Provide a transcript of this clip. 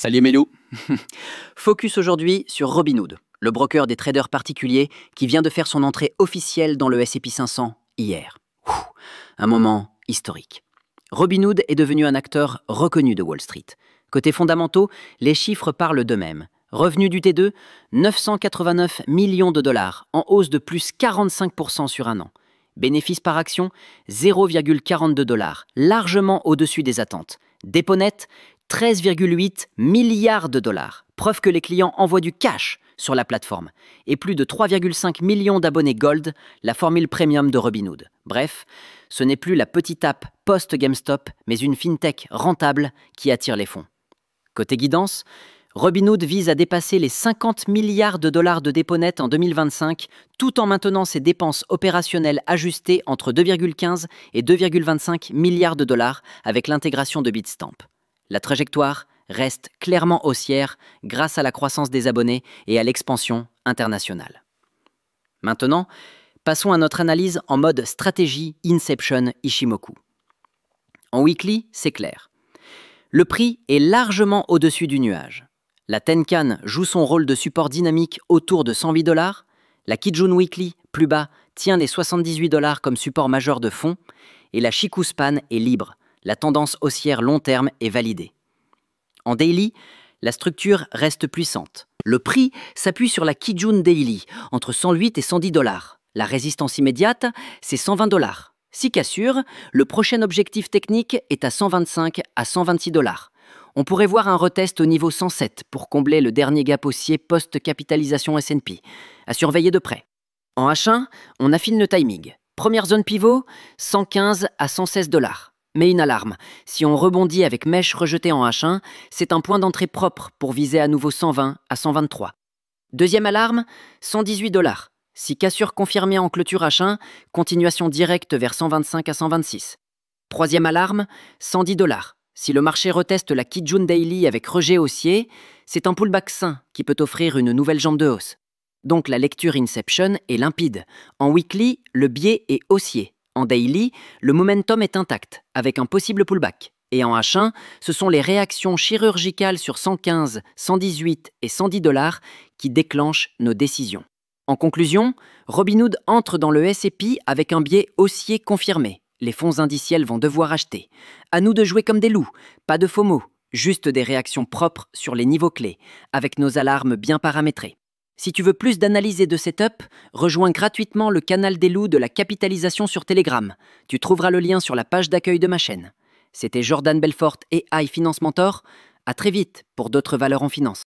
Salut Melou. Focus aujourd'hui sur Robinhood, le broker des traders particuliers qui vient de faire son entrée officielle dans le S&P 500 hier. Un moment historique. Robinhood est devenu un acteur reconnu de Wall Street. Côté fondamentaux, les chiffres parlent d'eux-mêmes. Revenu du T2, 989 millions de dollars, en hausse de plus 45% sur un an. Bénéfice par action, 0,42 $, largement au-dessus des attentes. Dépôt net, 13,8 milliards de dollars. Preuve que les clients envoient du cash sur la plateforme. Et plus de 3,5 millions d'abonnés Gold, la formule premium de Robinhood. Bref, ce n'est plus la petite app post-GameStop, mais une fintech rentable qui attire les fonds. Côté guidance, Robinhood vise à dépasser les 50 milliards de dollars de dépôt net en 2025, tout en maintenant ses dépenses opérationnelles ajustées entre 2,15 et 2,25 milliards de dollars avec l'intégration de Bitstamp. La trajectoire reste clairement haussière grâce à la croissance des abonnés et à l'expansion internationale. Maintenant, passons à notre analyse en mode stratégie Inception Ishimoku. En weekly, c'est clair. Le prix est largement au-dessus du nuage. La Tenkan joue son rôle de support dynamique autour de 108 $. La Kijun Weekly, plus bas, tient les 78 $ comme support majeur de fond. Et la Chikou Span est libre. La tendance haussière long terme est validée. En daily, la structure reste puissante. Le prix s'appuie sur la Kijun Daily, entre 108 et 110 $. La résistance immédiate, c'est 120 $. Si cassure, le prochain objectif technique est à 125 à 126 $. On pourrait voir un retest au niveau 107 pour combler le dernier gap haussier post-capitalisation S&P. À surveiller de près. En H1, on affine le timing. Première zone pivot, 115 à 116 $. Mais une alarme, si on rebondit avec mèche rejetée en H1, c'est un point d'entrée propre pour viser à nouveau 120 à 123. Deuxième alarme, 118 $. Si cassure confirmée en clôture H1, continuation directe vers 125 à 126. Troisième alarme, 110 $. Si le marché reteste la Kijun Daily avec rejet haussier, c'est un pullback sain qui peut offrir une nouvelle jambe de hausse. Donc la lecture Inception est limpide. En weekly, le biais est haussier. En daily, le momentum est intact, avec un possible pullback. Et en H1, ce sont les réactions chirurgicales sur 115, 118 et 110 $ qui déclenchent nos décisions. En conclusion, Robinhood entre dans le S&P avec un biais haussier confirmé. Les fonds indiciels vont devoir acheter. À nous de jouer comme des loups, pas de FOMO, juste des réactions propres sur les niveaux clés, avec nos alarmes bien paramétrées. Si tu veux plus d'analyse et de setup, rejoins gratuitement le canal des loups de la capitalisation sur Telegram. Tu trouveras le lien sur la page d'accueil de ma chaîne. C'était Jordan Belfort et iFinance Mentor. À très vite pour d'autres valeurs en finance.